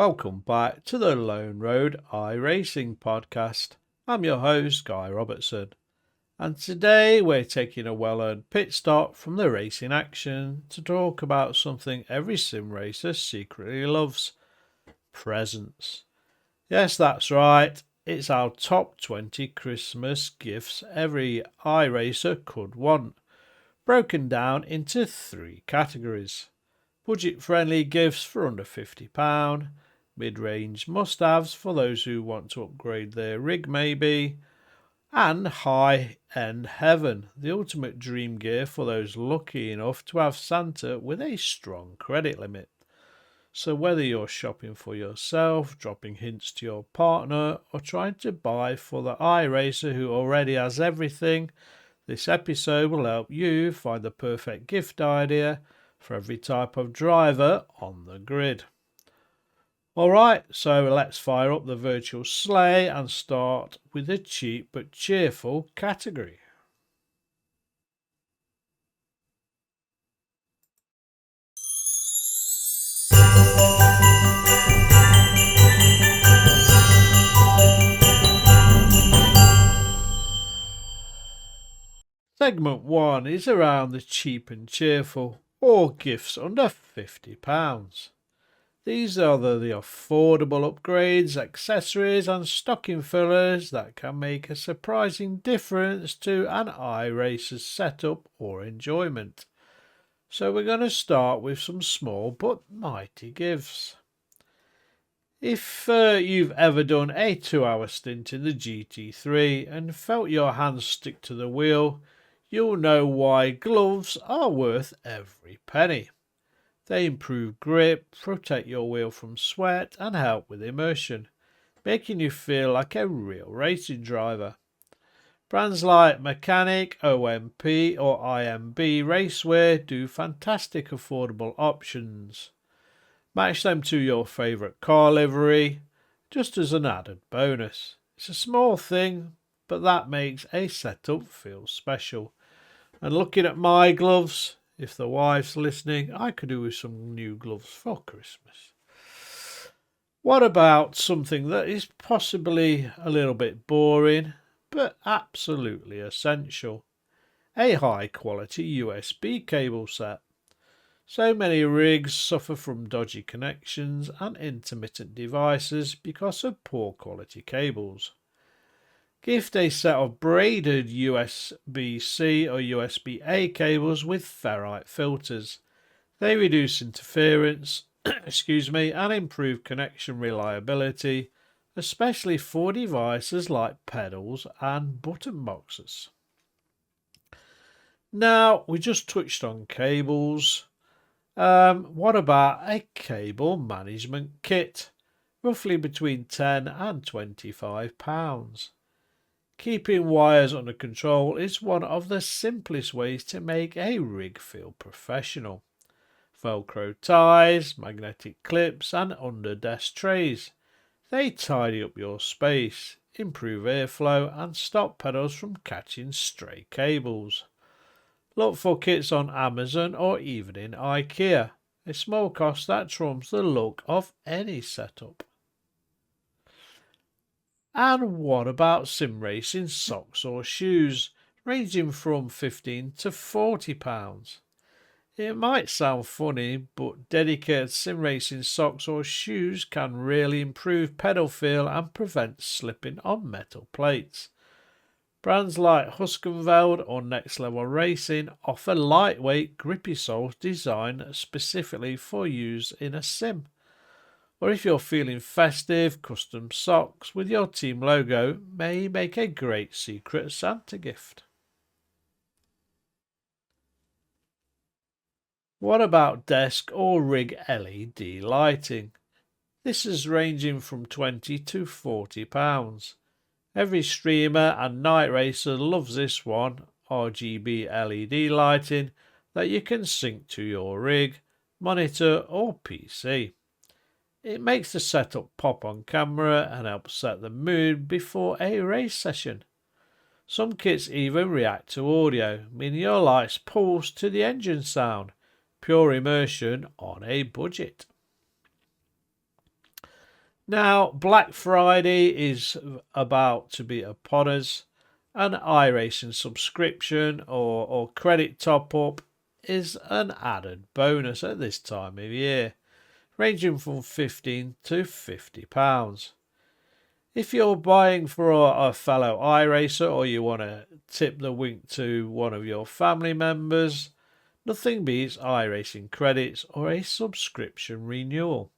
Welcome back to the Lone Road iRacing podcast. I'm your host, Guy Robertson, and today we're taking a well-earned pit stop from the racing action to talk about something every sim racer secretly loves: presents. Yes, that's right, it's our top 20 Christmas gifts every iRacer could want, broken down into 3 categories: budget-friendly gifts for under £50, mid-range must-haves for those who want to upgrade their rig maybe, and high-end heaven, the ultimate dream gear for those lucky enough to have Santa with a strong credit limit. So whether you're shopping for yourself, dropping hints to your partner, or trying to buy for the iRacer who already has everything, this episode will help you find the perfect gift idea for every type of driver on the grid. Alright, so let's fire up the virtual sleigh and start with the cheap but cheerful category. Segment 1 is around the cheap and cheerful, or gifts under £50. These are the affordable upgrades, accessories and stocking fillers that can make a surprising difference to an iRacer's setup or enjoyment. So we're going to start with some small but mighty gifts. If you've ever done a 2-hour stint in the GT3 and felt your hands stick to the wheel, you'll know why gloves are worth every penny. They improve grip, protect your wheel from sweat and help with immersion, making you feel like a real racing driver. Brands like Mechanic, OMP or IMB Racewear do fantastic affordable options. Match them to your favourite car livery, just as an added bonus. It's a small thing, but that makes a setup feel special. And looking at my gloves, if the wife's listening, I could do with some new gloves for Christmas. What about something that is possibly a little bit boring, but absolutely essential? A high quality USB cable set. So many rigs suffer from dodgy connections and intermittent devices because of poor quality cables. Gift a set of braided USB-C or USB-A cables with ferrite filters. They reduce interference and improve connection reliability, especially for devices like pedals and button boxes. Now, we just touched on cables. What about a cable management kit? Roughly between £10 and £25. Keeping wires under control is one of the simplest ways to make a rig feel professional. Velcro ties, magnetic clips and under-desk trays. They tidy up your space, improve airflow and stop pedals from catching stray cables. Look for kits on Amazon or even in IKEA, a small cost that trumps the look of any setup. And what about sim racing socks or shoes, ranging from £15 to £40? It might sound funny, but dedicated sim racing socks or shoes can really improve pedal feel and prevent slipping on metal plates. Brands like Huskenveld or Next Level Racing offer lightweight, grippy soles designed specifically for use in a sim. Or if you're feeling festive, custom socks with your team logo may make a great secret Santa gift. What about desk or rig LED lighting? This is ranging from £20 to £40. Every streamer and night racer loves this one: RGB LED lighting that you can sync to your rig, monitor or PC. It makes the setup pop on camera and helps set the mood before a race session. Some kits even react to audio, meaning your lights pulse to the engine sound. Pure immersion on a budget. Now, Black Friday is about to be upon us. An iRacing subscription or credit top up is an added bonus at this time of year, ranging from £15 to £50. If you're buying for a fellow iRacer or you want to tip the wink to one of your family members, nothing beats iRacing credits or a subscription renewal.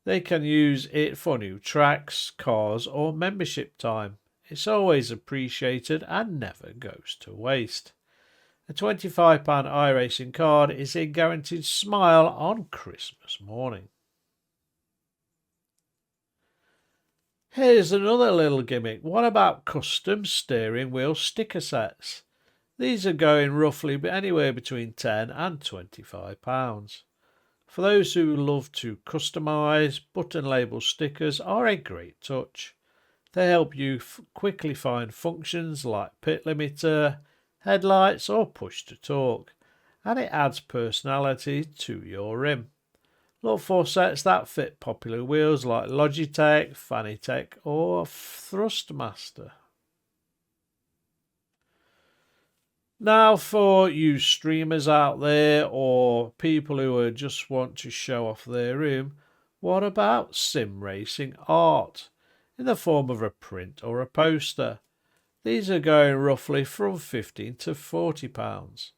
They can use it for new tracks, cars or membership time. It's always appreciated and never goes to waste. A £25 iRacing card is a guaranteed smile on Christmas morning. Here's another little gimmick. What about custom steering wheel sticker sets? These are going roughly anywhere between £10 and £25. For those who love to customise, button label stickers are a great touch. They help you quickly find functions like pit limiter, headlights or push to talk, and it adds personality to your rim. Look for sets that fit popular wheels like Logitech, Fanatec or Thrustmaster. Now for you streamers out there or people who just want to show off their room, what about sim racing art in the form of a print or a poster? These are going roughly from £15 to £40.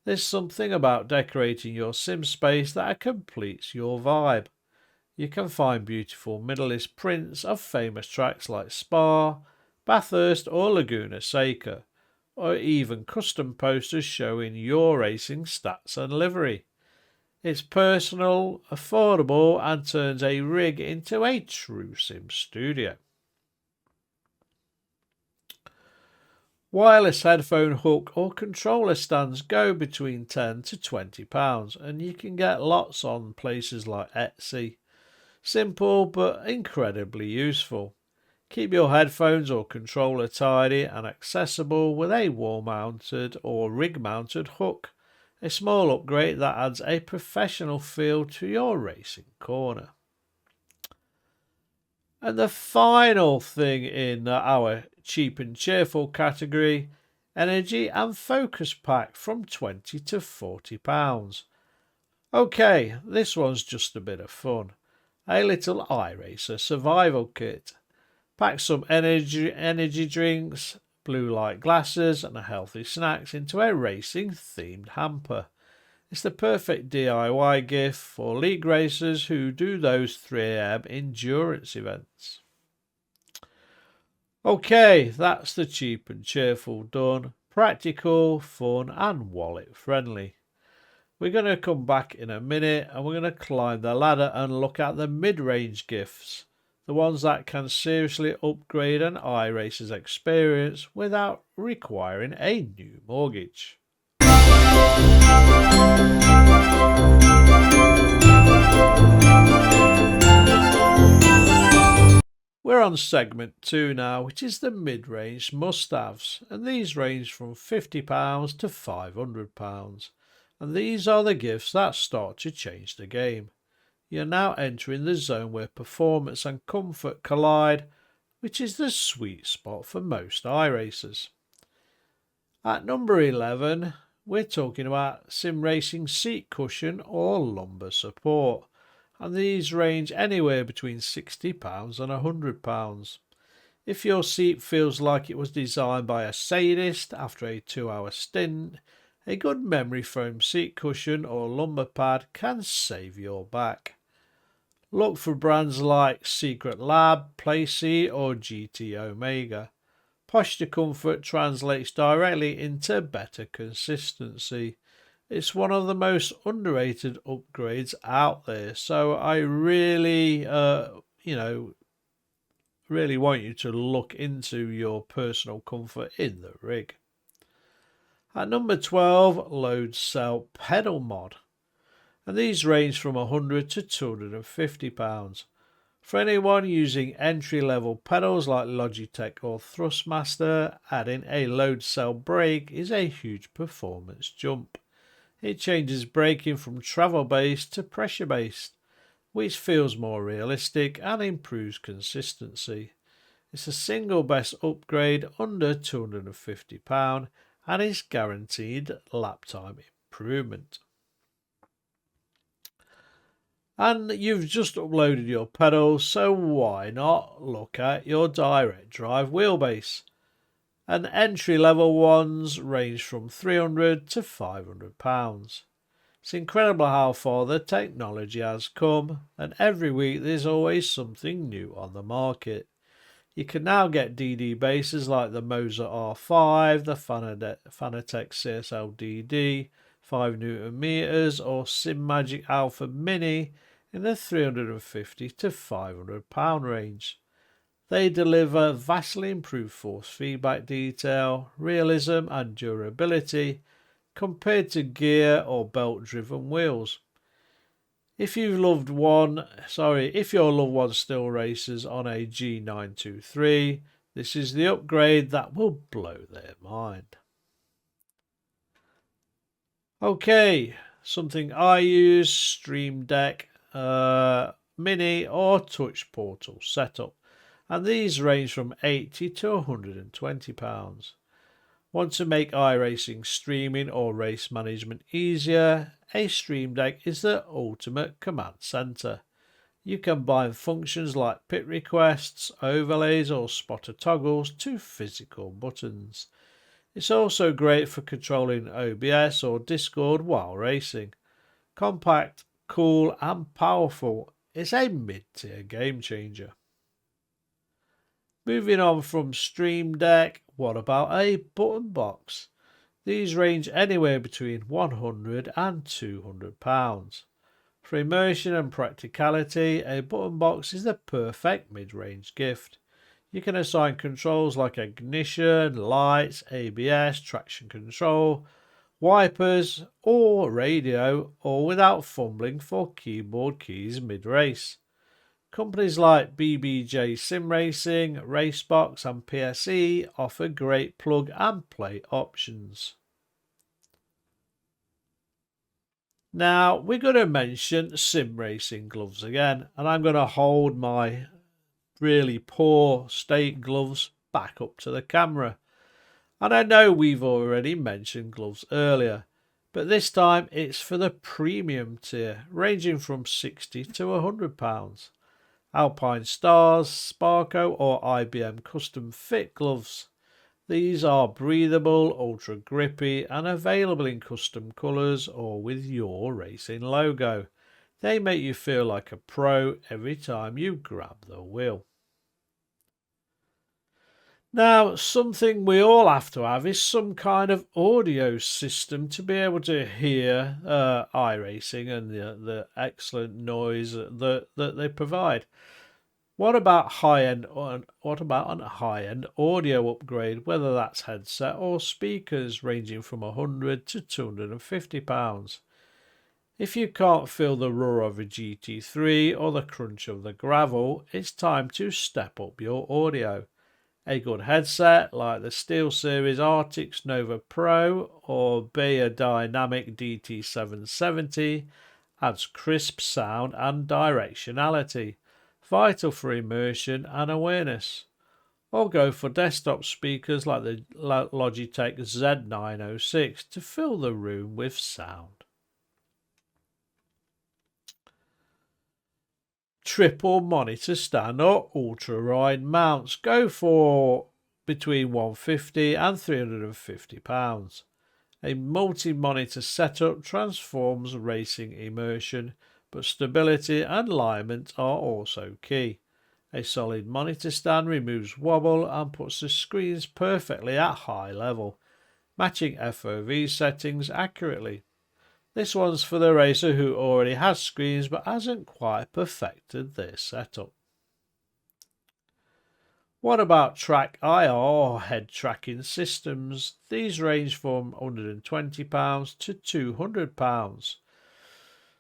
There's something about decorating your sim space that completes your vibe. You can find beautiful minimalist prints of famous tracks like Spa, Bathurst or Laguna Seca, or even custom posters showing your racing stats and livery. It's personal, affordable and turns a rig into a true sim studio. Wireless headphone hook or controller stands go between £10 to £20 and you can get lots on places like Etsy. Simple but incredibly useful. Keep your headphones or controller tidy and accessible with a wall mounted or rig mounted hook, a small upgrade that adds a professional feel to your racing corner. And the final thing in our cheap and cheerful category, energy and focus pack from £20 to £40. Okay, this one's just a bit of fun. A little iRacer survival kit. Pack some energy drinks, blue light glasses and healthy snacks into a racing themed hamper. It's the perfect DIY gift for league racers who do those 3 AM endurance events. Okay, that's the cheap and cheerful done. Practical, fun and wallet friendly. We're going to come back in a minute and we're going to climb the ladder and look at the mid-range gifts. The ones that can seriously upgrade an iRacer's experience without requiring a new mortgage. We're on segment 2 now, which is the mid-range must-haves, and these range from £50 to £500. And these are the gifts that start to change the game. You're now entering the zone where performance and comfort collide, which is the sweet spot for most iRacers. At number 11, we're talking about sim racing seat cushion or lumbar support, and these range anywhere between £60 and £100. If your seat feels like it was designed by a sadist after a 2-hour stint, a good memory foam seat cushion or lumbar pad can save your back. Look for brands like Secret Lab, Playseat or GT Omega. Posture comfort translates directly into better consistency. It's one of the most underrated upgrades out there, so I really, really want you to look into your personal comfort in the rig. At number 12, load cell pedal mod, and these range from £100 to £250. For anyone using entry-level pedals like Logitech or Thrustmaster, adding a load cell brake is a huge performance jump. It changes braking from travel-based to pressure-based, which feels more realistic and improves consistency. It's a single best upgrade under £250 and is guaranteed lap time improvement. And you've just uploaded your pedals, so why not look at your direct drive wheelbase? And entry level ones range from £300 to £500. It's incredible how far the technology has come, and every week there's always something new on the market. You can now get DD bases like the Moser R5, the Fanatec CSL DD, 5Nm, or SIM Magic Alpha Mini in the £350 to £500 range. They deliver vastly improved force feedback detail, realism and durability compared to gear or belt driven wheels. If your loved one still races on a G923, this is the upgrade that will blow their mind. Okay, something I use, Stream Deck Mini or Touch Portal setup, and these range from £80 to £120. Want to make iRacing streaming or race management easier? A Stream Deck is the ultimate command center. You can bind functions like pit requests, overlays or spotter toggles to physical buttons. It's also great for controlling OBS or Discord while racing. Compact, cool and powerful, it's a mid-tier game changer. Moving on from Stream Deck, what about a button box? These range anywhere between £100 and £200. For immersion and practicality, a button box is the perfect mid-range gift. You can assign controls like ignition, lights, ABS, traction control, wipers or radio, all without fumbling for keyboard keys mid-race. Companies like BBJ Sim Racing, Racebox and PSE offer great plug and play options. Now we're going to mention sim racing gloves again, and I'm going to hold my really poor state gloves back up to the camera. And I know we've already mentioned gloves earlier, but this time it's for the premium tier, ranging from £60 to £100. Alpine Stars, Sparco or IBM custom fit gloves. These are breathable, ultra grippy and available in custom colours or with your racing logo. They make you feel like a pro every time you grab the wheel. Now, something we all have to have is some kind of audio system to be able to hear iRacing and the excellent noise that they provide. What about a high-end audio upgrade, whether that's headset or speakers, ranging from £100 to £250? If you can't feel the roar of a GT3 or the crunch of the gravel, it's time to step up your audio. A good headset like the SteelSeries Arctis Nova Pro or Beyerdynamic DT770 adds crisp sound and directionality, vital for immersion and awareness. Or go for desktop speakers like the Logitech Z906 to fill the room with sound. Triple monitor stand or ultra wide mounts go for between £150 and £350. A multi-monitor setup transforms racing immersion, but stability and alignment are also key. A solid monitor stand removes wobble and puts the screens perfectly at high level, matching FOV settings accurately. This one's for the racer who already has screens but hasn't quite perfected their setup. What about Trak IR or head tracking systems? These range from £120 to £200.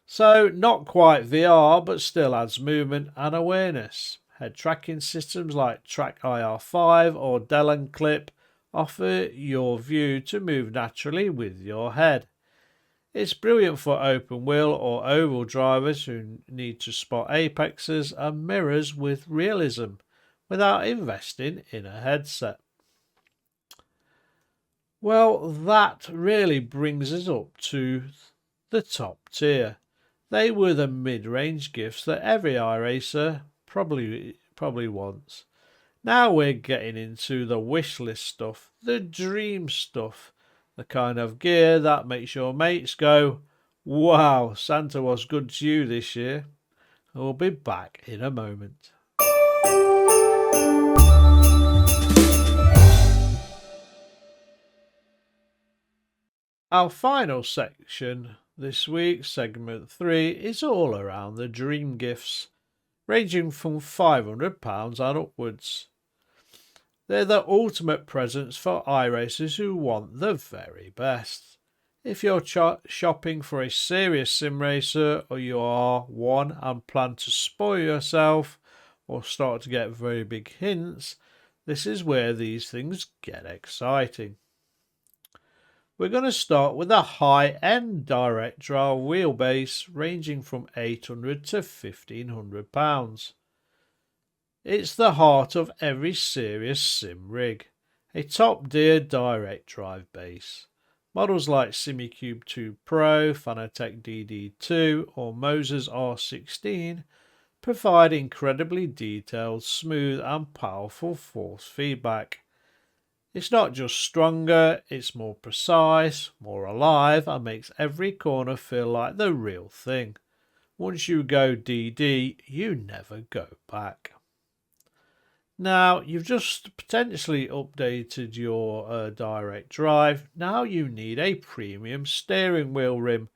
So not quite VR, but still adds movement and awareness. Head tracking systems like Trak IR5 or Delon Clip offer your view to move naturally with your head. It's brilliant for open wheel or oval drivers who need to spot apexes and mirrors with realism without investing in a headset. Well, that really brings us up to the top tier. They were the mid-range gifts that every iRacer probably wants. Now we're getting into the wish list stuff, the dream stuff, the kind of gear that makes your mates go, "Wow, Santa was good to you this year." We'll be back in a moment. Our final section this week, segment 3, is all around the dream gifts, ranging from £500 and upwards. They're the ultimate presents for iRacers who want the very best. If you're shopping for a serious sim racer, or you are one and plan to spoil yourself or start to get very big hints, this is where these things get exciting. We're going to start with a high-end direct drive wheelbase ranging from £800 to £1,500. It's the heart of every serious sim rig, a top-tier direct drive base. Models like SimiCube 2 Pro, Fanatec DD2 or Moses R16 provide incredibly detailed, smooth and powerful force feedback. It's not just stronger, it's more precise, more alive and makes every corner feel like the real thing. Once you go DD, you never go back. Now, you've just potentially updated your direct drive. Now you need a premium steering wheel rim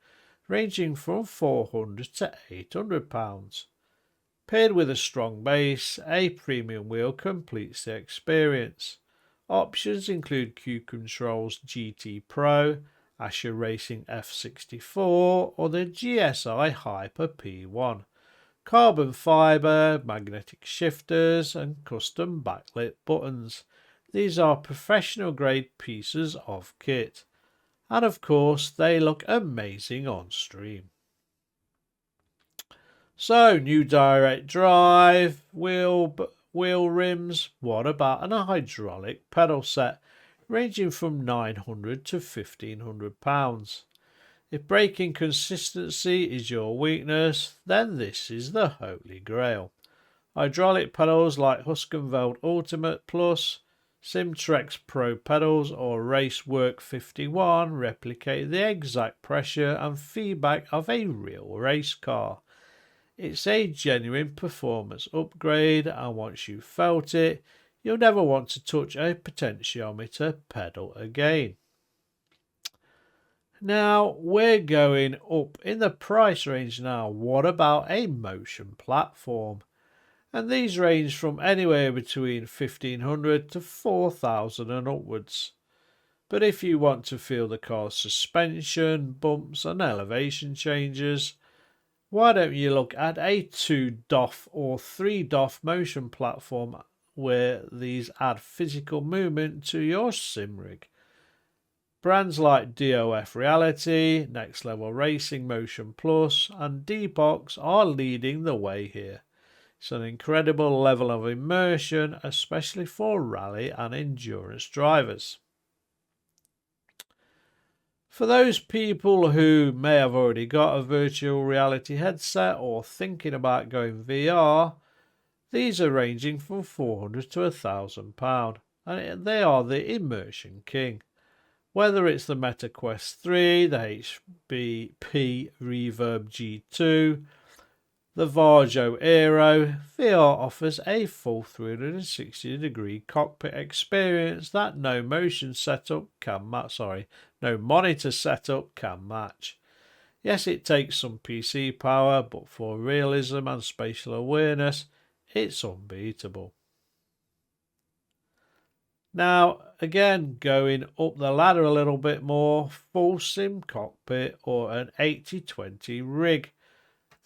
ranging from £400 to £800. Paired with a strong base, a premium wheel completes the experience. Options include Q-Control's GT Pro, iRacing F64 or the GSI Hyper P1. Carbon fibre, magnetic shifters and custom backlit buttons. These are professional grade pieces of kit. And of course they look amazing on stream. So new direct drive, wheel rims. What about an hydraulic pedal set ranging from £900 to £1,500? If braking consistency is your weakness, then this is the holy grail. Hydraulic pedals like Huskenveld Ultimate Plus, SimTrex Pro pedals or Racework 51 replicate the exact pressure and feedback of a real race car. It's a genuine performance upgrade, and once you've felt it, you'll never want to touch a potentiometer pedal again. Now we're going up in the price range now. What about a motion platform? And these range from anywhere between £1,500 to £4,000 and upwards. But if you want to feel the car's suspension, bumps and elevation changes, why don't you look at a 2DOF or 3DOF motion platform where these add physical movement to your sim rig. Brands like DOF Reality, Next Level Racing Motion Plus and Dbox are leading the way here. It's an incredible level of immersion, especially for rally and endurance drivers. For those people who may have already got a virtual reality headset or thinking about going VR, these are ranging from £400 to £1,000 and they are the immersion king. Whether it's the Meta Quest 3, the HBP Reverb G2, the Varjo Aero, VR offers a full 360-degree cockpit experience that no monitor setup can match. Yes, it takes some PC power, but for realism and spatial awareness, it's unbeatable. Now, again, going up the ladder a little bit more, full sim cockpit or an 80/20 rig.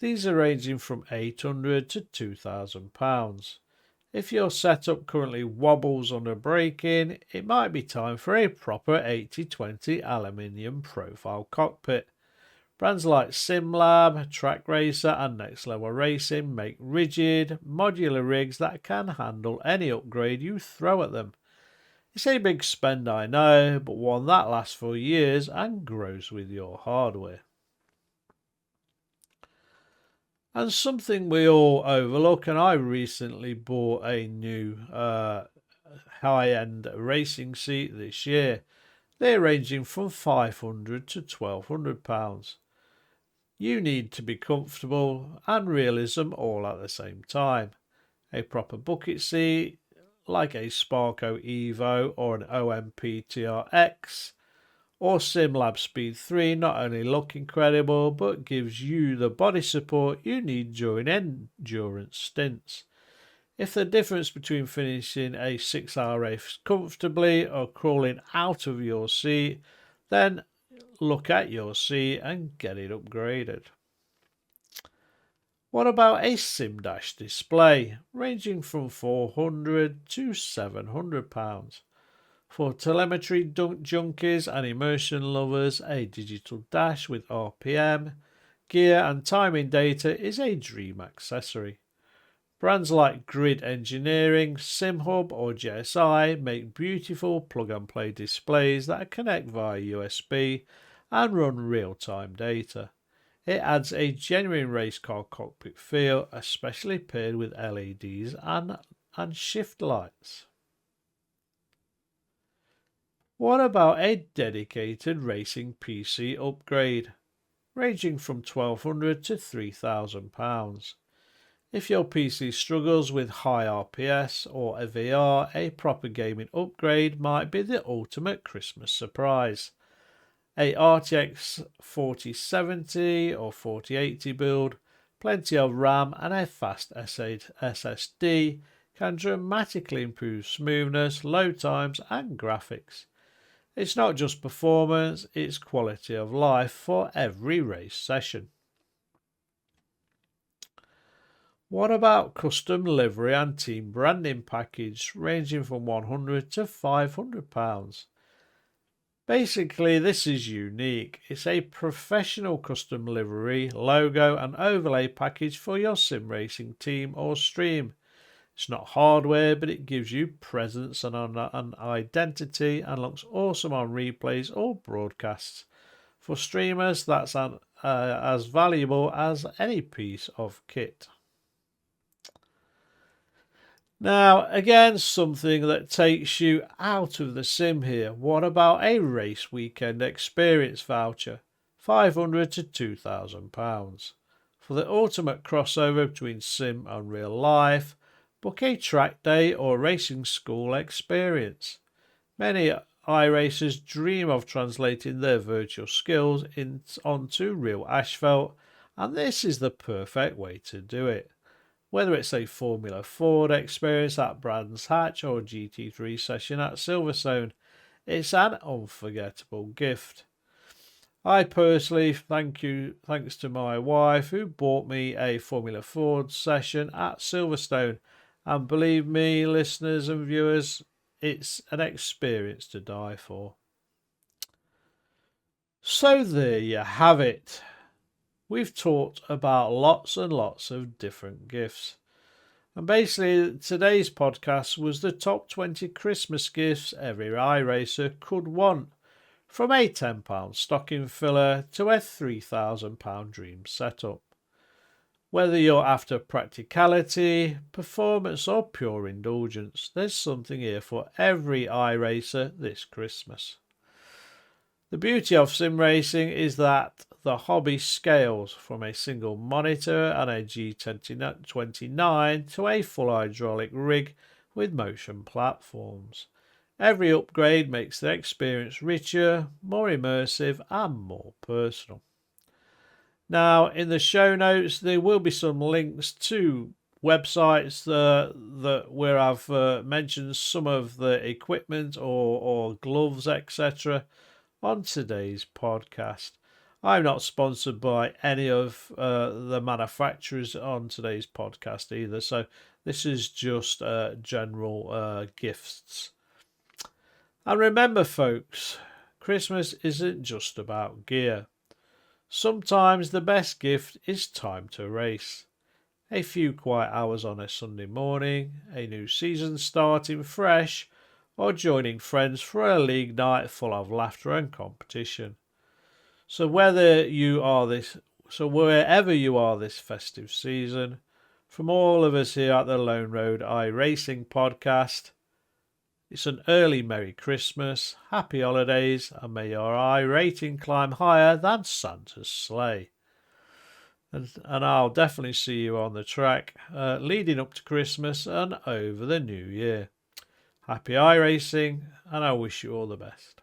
These are ranging from £800 to £2,000. If your setup currently wobbles under braking, it might be time for a proper 80/20 aluminium profile cockpit. Brands like SimLab, iRacer and Next Level Racing make rigid, modular rigs that can handle any upgrade you throw at them. It's a big spend, I know, but one that lasts for years and grows with your hardware. And something we all overlook, and I recently bought a new high-end racing seat this year. They're ranging from £500 to £1,200. You need to be comfortable and realism all at the same time. A proper bucket seat, like a Sparco Evo or an OMP TRX or SimLab Speed 3, not only look incredible but gives you the body support you need during endurance stints. If the difference between finishing a 6-hour race comfortably or crawling out of your seat, then look at your seat and get it upgraded. What about a SIM Dash display, ranging from £400 to £700? For telemetry junkies and immersion lovers, a digital dash with RPM, gear and timing data is a dream accessory. Brands like Grid Engineering, SimHub or JSI make beautiful plug-and-play displays that connect via USB and run real-time data. It adds a genuine race car cockpit feel, especially paired with LEDs and shift lights. What about a dedicated racing PC upgrade, ranging from £1,200 to £3,000? If your PC struggles with high RPS or a VR, a proper gaming upgrade might be the ultimate Christmas surprise. A RTX 4070 or 4080 build, plenty of RAM and a fast SSD can dramatically improve smoothness, load times and graphics. It's not just performance, it's quality of life for every race session. What about custom livery and team branding package ranging from £100 to £500? Basically, this is unique. It's a professional custom livery, logo and overlay package for your sim racing team or stream. It's not hardware, but it gives you presence and an identity and looks awesome on replays or broadcasts. For streamers, that's as valuable as any piece of kit. Now, again, something that takes you out of the sim here. What about a race weekend experience voucher? £500 to £2,000. For the ultimate crossover between sim and real life, book a track day or racing school experience. Many iRacers dream of translating their virtual skills onto real asphalt, and this is the perfect way to do it. Whether it's a Formula Ford experience at Brands Hatch or a GT3 session at Silverstone, it's an unforgettable gift. I personally thanks to my wife who bought me a Formula Ford session at Silverstone, and believe me, listeners and viewers, it's an experience to die for. So there you have it. We've talked about lots and lots of different gifts. And basically, today's podcast was the top 20 Christmas gifts every iRacer could want, from a £10 stocking filler to a £3,000 dream setup. Whether you're after practicality, performance or pure indulgence, there's something here for every iRacer this Christmas. The beauty of sim racing is that the hobby scales from a single monitor and a G29 to a full hydraulic rig with motion platforms. Every upgrade makes the experience richer, more immersive and more personal. Now, in the show notes, there will be some links to websites where I've mentioned some of the equipment or gloves, etc. on today's podcast. I'm not sponsored by any of the manufacturers on today's podcast either, so this is just general gifts. And remember, folks, Christmas isn't just about gear. Sometimes the best gift is time to race. A few quiet hours on a Sunday morning, a new season starting fresh, or joining friends for a league night full of laughter and competition. So wherever you are this festive season, from all of us here at the Lone Road iRacing podcast, it's an early Merry Christmas, Happy Holidays, and may your iRating climb higher than Santa's sleigh. And I'll definitely see you on the track leading up to Christmas and over the new year. Happy iRacing, and I wish you all the best.